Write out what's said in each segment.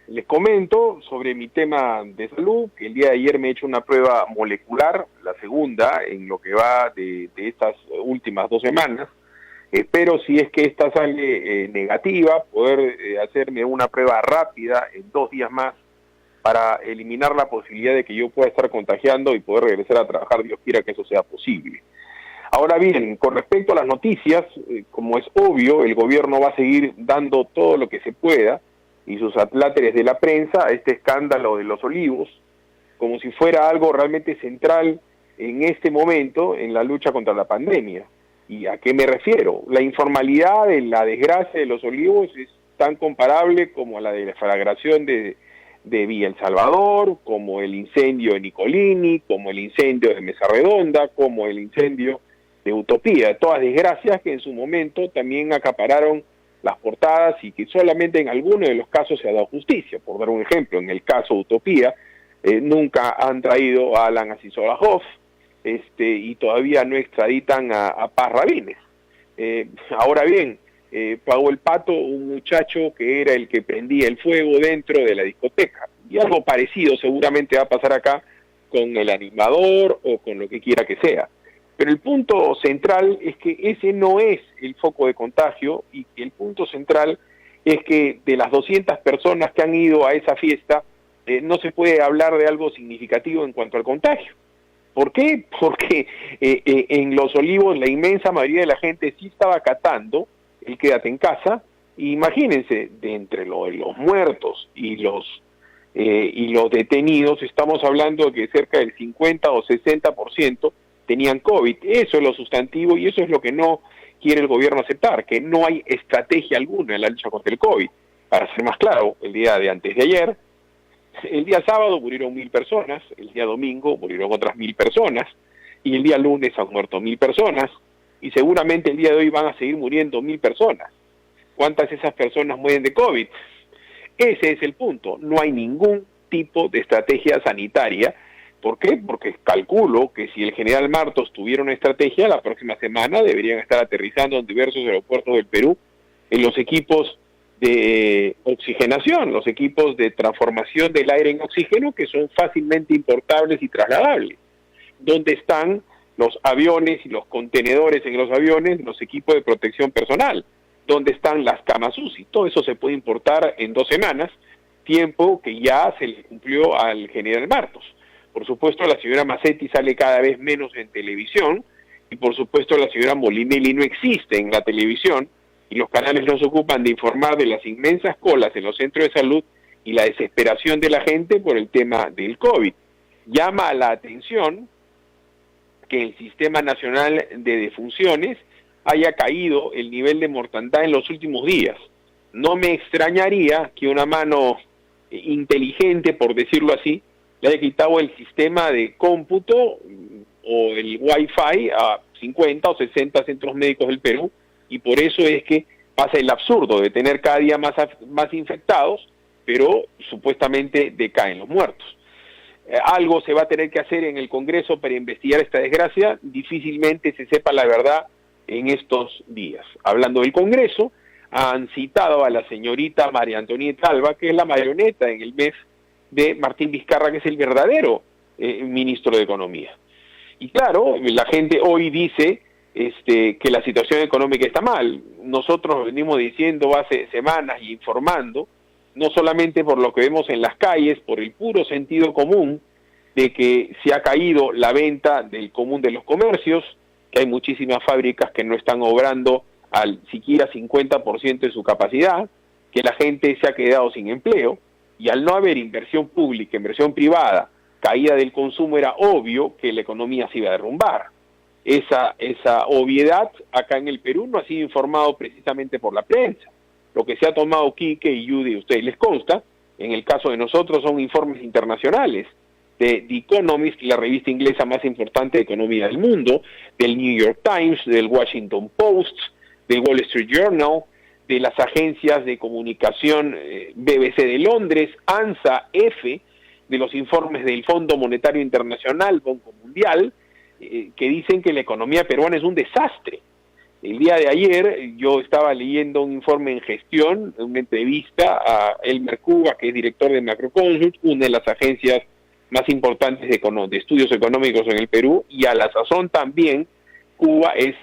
les comento sobre mi tema de salud, que el día de ayer me he hecho una prueba molecular, la segunda en lo que va de estas últimas 2 semanas. Espero, si es que esta sale negativa, poder hacerme una prueba rápida en 2 días más para eliminar la posibilidad de que yo pueda estar contagiando y poder regresar a trabajar. Dios quiera que eso sea posible. Ahora bien, con respecto a las noticias, como es obvio, el gobierno va a seguir dando todo lo que se pueda y sus atláteres de la prensa a este escándalo de Los Olivos, como si fuera algo realmente central en este momento en la lucha contra la pandemia. ¿Y a qué me refiero? La informalidad de la desgracia de Los Olivos es tan comparable como a la deflagración de Villa El Salvador, como el incendio de Nicolini, como el incendio de Mesa Redonda, como el incendio de Utopía. Todas desgracias que en su momento también acapararon las portadas y que solamente en algunos de los casos se ha dado justicia. Por dar un ejemplo, en el caso de Utopía, nunca han traído a Alan Asisolajov, y todavía no extraditan a Paz Rabines. Ahora bien, pagó el pato un muchacho que era el que prendía el fuego dentro de la discoteca. Y algo parecido seguramente va a pasar acá con el animador o con lo que quiera que sea. Pero el punto central es que ese no es el foco de contagio, y el punto central es que de las 200 personas que han ido a esa fiesta, no se puede hablar de algo significativo en cuanto al contagio. ¿Por qué? Porque en Los Olivos la inmensa mayoría de la gente sí estaba acatando el quédate en casa. Y imagínense, de entre los muertos y los detenidos, estamos hablando de que cerca del 50 o 60% tenían COVID. Eso es lo sustantivo y eso es lo que no quiere el gobierno aceptar, que no hay estrategia alguna en la lucha contra el COVID. Para ser más claro, el día de antes de ayer, el día sábado murieron 1.000 personas, el día domingo murieron otras 1.000 personas, y el día lunes han muerto 1.000 personas, y seguramente el día de hoy van a seguir muriendo 1.000 personas. ¿Cuántas de esas personas mueren de COVID? Ese es el punto. No hay ningún tipo de estrategia sanitaria. ¿Por qué? Porque calculo que si el general Martos tuviera una estrategia, la próxima semana deberían estar aterrizando en diversos aeropuertos del Perú en los equipos de oxigenación, los equipos de transformación del aire en oxígeno, que son fácilmente importables y trasladables. ¿Dónde están los aviones y los contenedores en los aviones, los equipos de protección personal? ¿Dónde están las camas UCI? Todo eso se puede importar en 2 semanas, tiempo que ya se le cumplió al general Martos. Por supuesto, la señora Macetti sale cada vez menos en televisión, y por supuesto la señora Molinelli no existe en la televisión, y los canales no se ocupan de informar de las inmensas colas en los centros de salud y la desesperación de la gente por el tema del COVID. Llama la atención que el Sistema Nacional de Defunciones haya caído el nivel de mortandad en los últimos días. No me extrañaría que una mano inteligente, por decirlo así, le haya quitado el sistema de cómputo o el Wi-Fi a 50 o 60 centros médicos del Perú, y por eso es que pasa el absurdo de tener cada día más infectados, pero supuestamente decaen los muertos. Algo se va a tener que hacer en el Congreso para investigar esta desgracia. Difícilmente se sepa la verdad en estos días. Hablando del Congreso, han citado a la señorita María Antonieta Alba, que es la marioneta en el MEF de Martín Vizcarra, que es el verdadero ministro de Economía. Y claro, la gente hoy dice que la situación económica está mal. Nosotros venimos diciendo hace semanas y informando, no solamente por lo que vemos en las calles, por el puro sentido común de que se ha caído la venta del común de los comercios, que hay muchísimas fábricas que no están obrando al siquiera 50% de su capacidad, que la gente se ha quedado sin empleo, y al no haber inversión pública, inversión privada, caída del consumo, era obvio que la economía se iba a derrumbar. Esa obviedad acá en el Perú no ha sido informado precisamente por la prensa. Lo que se ha tomado Quique y Judy, a ustedes les consta, en el caso de nosotros son informes internacionales de The Economist, la revista inglesa más importante de economía del mundo, del New York Times, del Washington Post, del Wall Street Journal, de las agencias de comunicación BBC de Londres, ANSA, EFE, de los informes del Fondo Monetario Internacional, Banco Mundial, que dicen que la economía peruana es un desastre. El día de ayer yo estaba leyendo un informe en gestión, una entrevista a Elmer Cuba, que es director de Macroconsult, una de las agencias más importantes de estudios económicos en el Perú, y a la sazón también Cuba es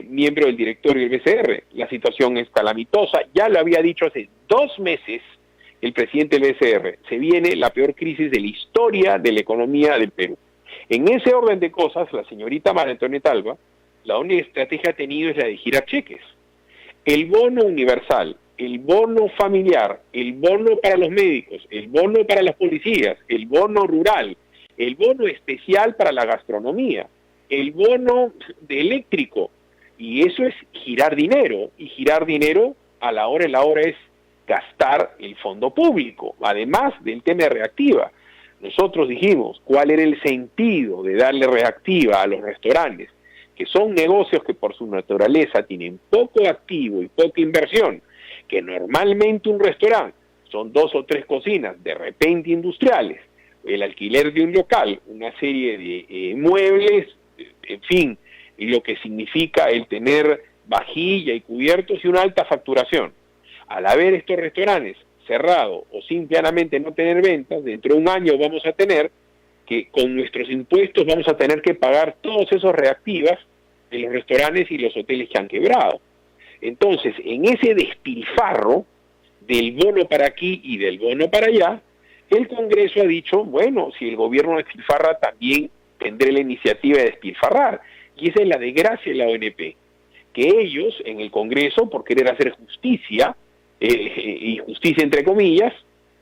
miembro del directorio del BCR. La situación es calamitosa, ya lo había dicho hace 2 meses el presidente del BCR, se viene la peor crisis de la historia de la economía del Perú. En ese orden de cosas, la señorita María Antonieta Alba, la única estrategia que ha tenido es la de girar cheques. El bono universal, el bono familiar, el bono para los médicos, el bono para las policías, el bono rural, el bono especial para la gastronomía, el bono de eléctrico, y eso es girar dinero, y girar dinero a la hora es gastar el fondo público, además del tema de reactiva. Nosotros dijimos cuál era el sentido de darle reactiva a los restaurantes, que son negocios que por su naturaleza tienen poco activo y poca inversión, que normalmente un restaurante son 2 o 3 cocinas, de repente industriales, el alquiler de un local, una serie de muebles, en fin, y lo que significa el tener vajilla y cubiertos y una alta facturación. Al haber estos restaurantes cerrados o simplemente no tener ventas, dentro de un año vamos a tener que con nuestros impuestos vamos a tener que pagar todos esos reactivas de los restaurantes y los hoteles que han quebrado. Entonces, en ese despilfarro del bono para aquí y del bono para allá, el Congreso ha dicho, bueno, si el gobierno despilfarra, también tendré la iniciativa de despilfarrar. Y esa es la desgracia de la ONP, que ellos en el Congreso, por querer hacer justicia, y justicia entre comillas,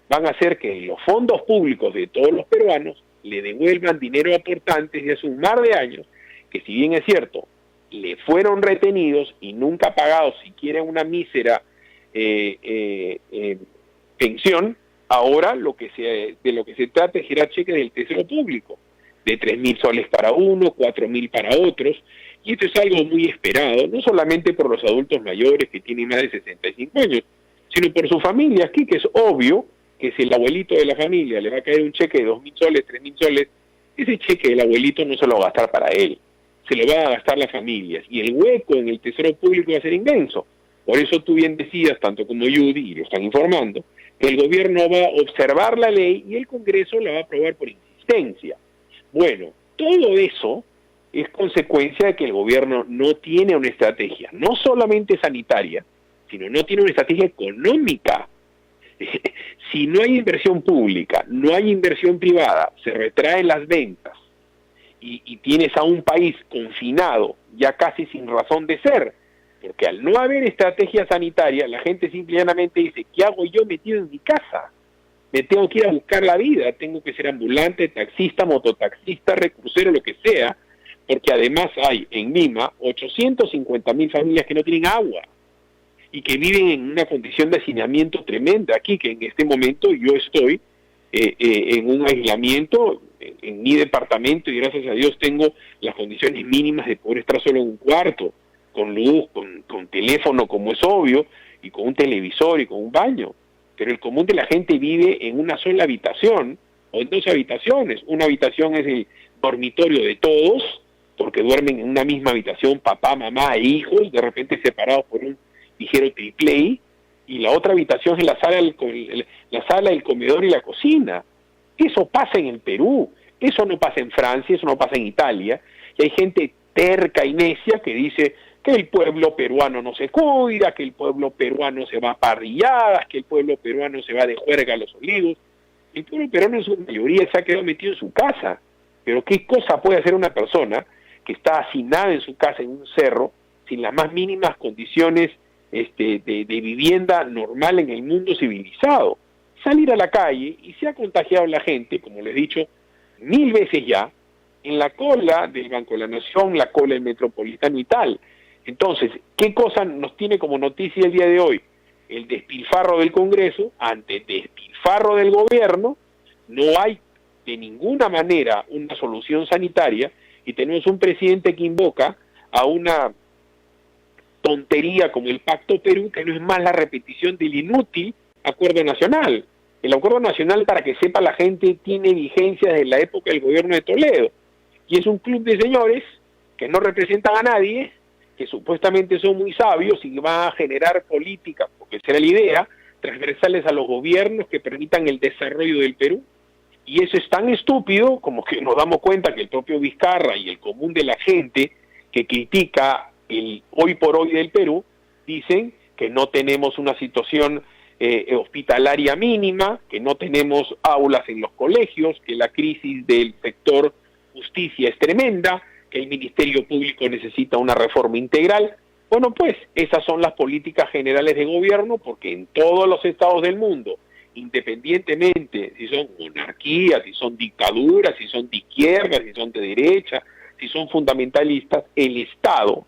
van a hacer que los fondos públicos de todos los peruanos le devuelvan dinero a aportantes de hace un mar de años, que si bien es cierto, le fueron retenidos y nunca pagados siquiera una mísera pensión. Ahora de lo que se trata es girar cheques del Tesoro Público, de 3.000 soles para uno, 4.000 para otros, y esto es algo muy esperado, no solamente por los adultos mayores que tienen más de 65 años, sino por su familia aquí, que es obvio que si el abuelito de la familia le va a caer un cheque de 2.000 soles, 3.000 soles, ese cheque del abuelito no se lo va a gastar para él, se lo va a gastar las familias, y el hueco en el Tesoro Público va a ser inmenso. Por eso tú bien decías, tanto como Judy, y lo están informando, que el gobierno va a observar la ley y el Congreso la va a aprobar por insistencia. Bueno, todo eso es consecuencia de que el gobierno no tiene una estrategia, no solamente sanitaria, sino no tiene una estrategia económica. Si no hay inversión pública, no hay inversión privada, se retraen las ventas y tienes a un país confinado, ya casi sin razón de ser, porque al no haber estrategia sanitaria, la gente simplemente dice, ¿qué hago yo metido en mi casa? Me tengo que ir a buscar la vida, tengo que ser ambulante, taxista, mototaxista, recursero, lo que sea, porque además hay en Lima 850.000 familias que no tienen agua y que viven en una condición de hacinamiento tremenda. Aquí, que en este momento yo estoy en un aislamiento en mi departamento y gracias a Dios tengo las condiciones mínimas de poder estar solo en un cuarto, con luz, con teléfono, como es obvio, y con un televisor y con un baño. Pero el común de la gente vive en una sola habitación o en 2 habitaciones. Una habitación es el dormitorio de todos, porque duermen en una misma habitación papá, mamá e hijos, de repente separados por un ligero triplé, y la otra habitación es la sala, el comedor y la cocina. Eso pasa en el Perú, eso no pasa en Francia, eso no pasa en Italia, y hay gente terca y necia que dice que el pueblo peruano no se cuida, que el pueblo peruano se va a parrilladas, que el pueblo peruano se va de juerga a los olivos. El pueblo peruano en su mayoría se ha quedado metido en su casa, pero ¿qué cosa puede hacer una persona que está hacinada en su casa, en un cerro, sin las más mínimas condiciones de vivienda normal en el mundo civilizado? Salir a la calle, y se ha contagiado la gente, como les he dicho 1000 veces ya, en la cola del Banco de la Nación, la cola del Metropolitano y tal. Entonces, ¿qué cosa nos tiene como noticia el día de hoy? El despilfarro del Congreso. Ante el despilfarro del gobierno, no hay de ninguna manera una solución sanitaria, y tenemos un presidente que invoca a una tontería como el Pacto Perú, que no es más la repetición del inútil Acuerdo Nacional. El Acuerdo Nacional, para que sepa la gente, tiene vigencia desde la época del gobierno de Toledo, y es un club de señores que no representan a nadie, que supuestamente son muy sabios y van a generar políticas, porque será la idea, transversales a los gobiernos que permitan el desarrollo del Perú. Y eso es tan estúpido como que nos damos cuenta que el propio Vizcarra y el común de la gente que critica el hoy por hoy del Perú, dicen que no tenemos una situación hospitalaria mínima, que no tenemos aulas en los colegios, que la crisis del sector justicia es tremenda, que el Ministerio Público necesita una reforma integral. Bueno, pues esas son las políticas generales de gobierno, porque en todos los estados del mundo, independientemente si son monarquías, si son dictaduras, si son de izquierda, si son de derecha, si son fundamentalistas, el Estado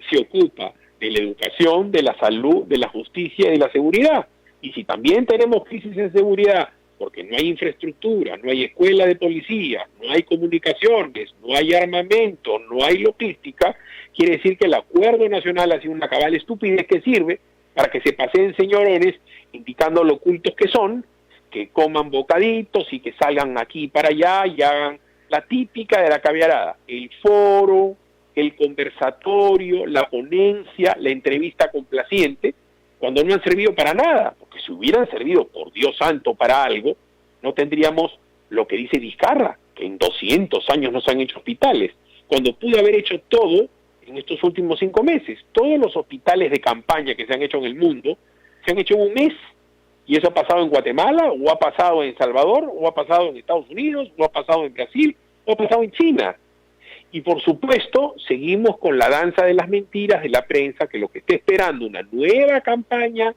se ocupa de la educación, de la salud, de la justicia y de la seguridad. Y si también tenemos crisis en seguridad, porque no hay infraestructura, no hay escuela de policía, no hay comunicaciones, no hay armamento, no hay logística, quiere decir que el acuerdo nacional ha sido una cabal estupidez que sirve para que se paseen señorones indicando lo ocultos que son, que coman bocaditos y que salgan aquí para allá y hagan la típica de la caviarada, el foro, el conversatorio, la ponencia, la entrevista complaciente, cuando no han servido para nada, porque si hubieran servido, por Dios santo, para algo, no tendríamos lo que dice Vizcarra, que en 200 años no se han hecho hospitales, cuando pudo haber hecho todo en estos últimos 5 meses. Todos los hospitales de campaña que se han hecho en el mundo, se han hecho en un mes, y eso ha pasado en Guatemala, o ha pasado en El Salvador, o ha pasado en Estados Unidos, o ha pasado en Brasil, o ha pasado en China. Y por supuesto, seguimos con la danza de las mentiras de la prensa, que lo que está esperando una nueva campaña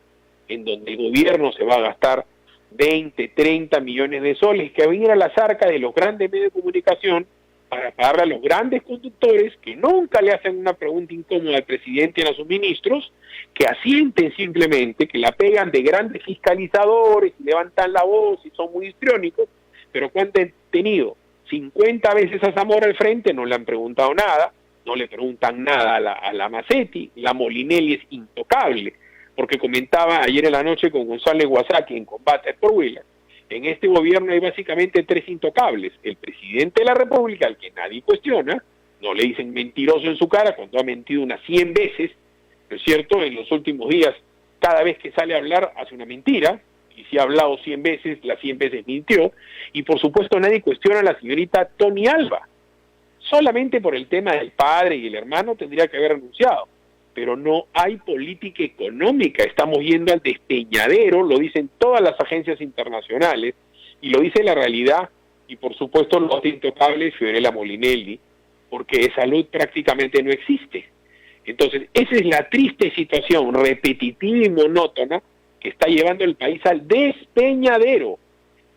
en donde el gobierno se va a gastar 20, 30 millones de soles, que va a venir a las arcas de los grandes medios de comunicación para pagarle a los grandes conductores que nunca le hacen una pregunta incómoda al presidente y a sus ministros, que asienten simplemente, que la pegan de grandes fiscalizadores y levantan la voz y son muy histriónicos, pero cuando han tenido 50 veces a Zamora al frente, no le han preguntado nada, no le preguntan nada a la Macetti, la Molinelli es intocable, porque comentaba ayer en la noche con González Guasaki en Combate por Wheeler, en este gobierno hay básicamente 3 intocables, el presidente de la República, al que nadie cuestiona, no le dicen mentiroso en su cara cuando ha mentido unas 100 veces, ¿no es cierto? En los últimos días, cada vez que sale a hablar hace una mentira, y si ha hablado 100 veces, las 100 veces mintió, y por supuesto nadie cuestiona a la señorita Tony Alba. Solamente por el tema del padre y el hermano tendría que haber renunciado, pero no hay política económica, estamos yendo al despeñadero, lo dicen todas las agencias internacionales, y lo dice la realidad, y por supuesto los intocables Fiorella Molinelli, porque salud prácticamente no existe. Entonces, esa es la triste situación repetitiva y monótona que está llevando el país al despeñadero.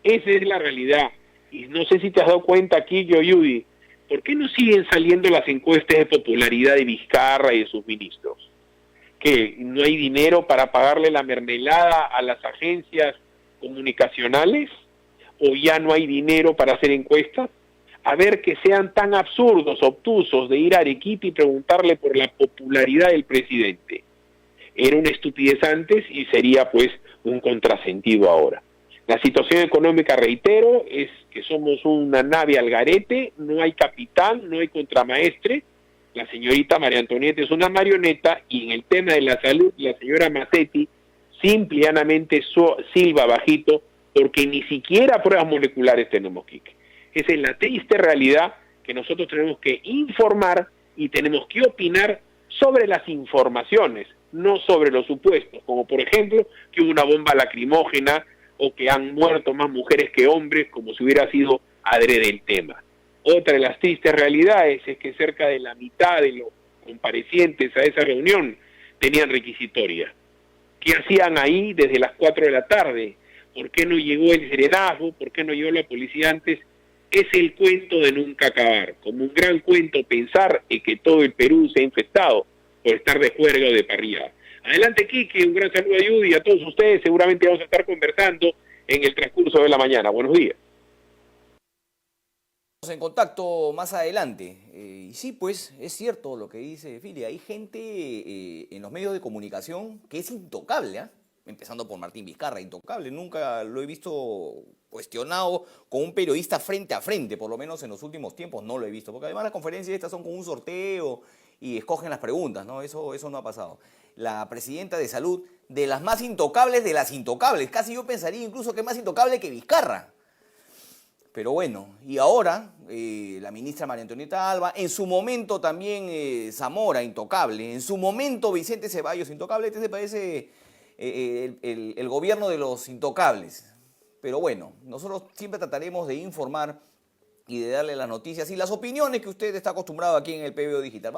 Esa es la realidad. Y no sé si te has dado cuenta aquí, Yudi, ¿por qué no siguen saliendo las encuestas de popularidad de Vizcarra y de sus ministros? ¿Que no hay dinero para pagarle la mermelada a las agencias comunicacionales? ¿O ya no hay dinero para hacer encuestas? A ver, que sean tan absurdos, obtusos, de ir a Arequipa y preguntarle por la popularidad del presidente. Era una estupidez antes y sería pues un contrasentido ahora. La situación económica, reitero, es que somos una nave al garete, no hay capitán, no hay contramaestre, la señorita María Antonieta es una marioneta, y en el tema de la salud, la señora Macetti simple y llanamente silba bajito, porque ni siquiera pruebas moleculares tenemos, Quique. Esa es la triste realidad que nosotros tenemos que informar y tenemos que opinar sobre las informaciones, no sobre los supuestos, como por ejemplo que hubo una bomba lacrimógena o que han muerto más mujeres que hombres, como si hubiera sido adrede el tema. Otra de las tristes realidades es que cerca de la mitad de los comparecientes a esa reunión tenían requisitoria. ¿Qué hacían ahí desde las 4 de la tarde? ¿Por qué no llegó el serenazgo? ¿Por qué no llegó la policía antes? Es el cuento de nunca acabar. Como un gran cuento pensar en que todo el Perú se ha infectado por estar de juerga o de parrilla. Adelante, Quique, un gran saludo a Judy y a todos ustedes. Seguramente vamos a estar conversando en el transcurso de la mañana. Buenos días. En contacto más adelante. Y sí, pues es cierto lo que dice Fili. Hay gente en los medios de comunicación que es intocable, ¿eh? Empezando por Martín Vizcarra, intocable. Nunca lo he visto cuestionado con un periodista frente a frente, por lo menos en los últimos tiempos no lo he visto. Porque además las conferencias estas son con un sorteo y escogen las preguntas, ¿no? Eso no ha pasado. La presidenta de Salud, de las más intocables de las intocables, casi yo pensaría incluso que es más intocable que Vizcarra. Pero bueno, y ahora la ministra María Antonieta Alba, en su momento también Zamora, intocable, en su momento Vicente Ceballos, intocable. Este se parece el gobierno de los intocables. Pero bueno, nosotros siempre trataremos de informar y de darle las noticias y las opiniones que usted está acostumbrado aquí en el PBO Digital.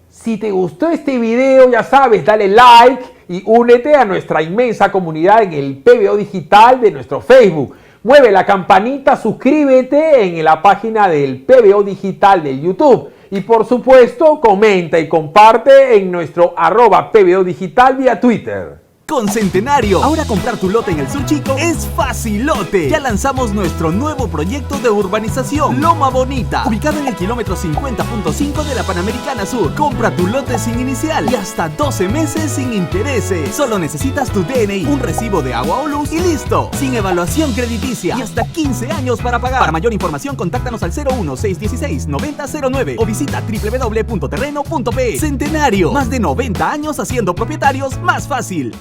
Si te gustó este video, ya sabes, dale like y únete a nuestra inmensa comunidad en el PBO Digital de nuestro Facebook. Mueve la campanita, suscríbete en la página del PBO Digital de YouTube. Y por supuesto, comenta y comparte en nuestro @PBO Digital vía Twitter. Con Centenario, ahora comprar tu lote en el Sur Chico es facilote. Ya lanzamos nuestro nuevo proyecto de urbanización, Loma Bonita, ubicado en el kilómetro 50.5 de la Panamericana Sur. Compra tu lote sin inicial y hasta 12 meses sin intereses. Solo necesitas tu DNI, un recibo de agua o luz y listo. Sin evaluación crediticia y hasta 15 años para pagar. Para mayor información, contáctanos al 01-616-9009 o visita www.terreno.pe. Centenario, más de 90 años haciendo propietarios más fácil.